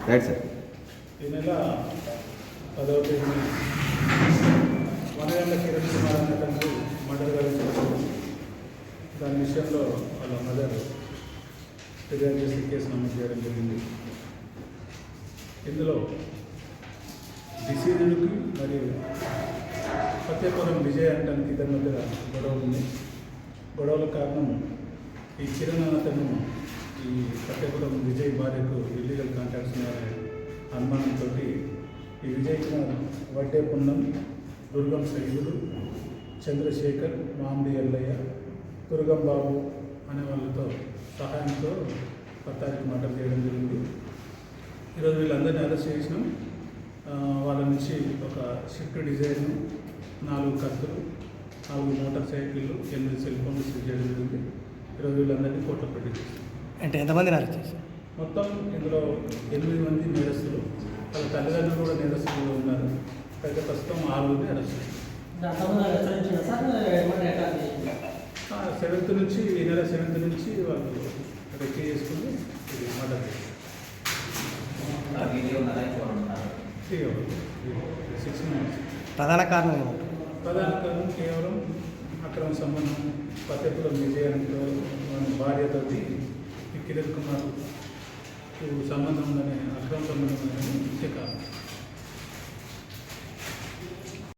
Right sir. ఈ నెల 10వ తేదీ వనగండ్ల కిరణ్ కుమార్ అనే తండ్రి మర్డర్ గావించబడింది. దాని విషయంలో వాళ్ళ మదర్ ఫిర్యాదు చేసి కేసు నమోదు చేయడం జరిగింది. ఇందులో డిసీజుడికి మరియు సత్యపురం విజయ్ అంటానికి ఇద్దరి మధ్య గొడవ ఉంది. గొడవల కారణం ఈ కిరణ్ అతను ఈ సత్యపురం విజయ్ భార్యకు ఇల్లీగల్ కాంటాక్ట్స్ ఉన్నాయనే అనుమానంతో ఈ విజయ్ వడ్డే పున్నం, దుర్గం సైదులు, చంద్రశేఖర్, మామిడి ఎల్లయ్య, దుర్గం బాబు అనే వాళ్ళతో సహాయంతో 10 తారీఖు మర్డర్ చేయడం జరిగింది. ఈరోజు వీళ్ళందరినీ అరెస్ట్ చేసినాం. వాళ్ళ నుంచి ఒక షిఫ్ట్ డిజైన్, 4 కత్తులు, 4 మోటార్ సైకిళ్ళు, 8 సెల్ ఫోన్లు సీజ్ చేయడం జరిగింది. ఈరోజు వీళ్ళందరినీ కోర్టులో పెట్టించారు. అంటే ఎంతమందిని అరెస్ట్ చేశారు? మొత్తం ఇందులో 8 మంది నేరస్తులు, వాళ్ళ తల్లిదండ్రులు కూడా నేరస్తులు ఉన్నారు. అయితే ప్రస్తుతం 6 మంది అరెస్ట్ చేశారు. 7th నుంచి ఈ నెల 7th నుంచి వాళ్ళు రెక్కి చేసుకుని మర్డర్ చేశారు. 6 months. ప్రధాన కారణం ఏమంటారు? ప్రధాన కారణం కేవలం అక్రమ సంబంధం, సత్యపురం విజయంతో భార్యతో ఈ కిరణ్ కుమార్ సంబంధం ఉందనే అక్రమ సంబంధం అనేది ముఖ్య కారణం.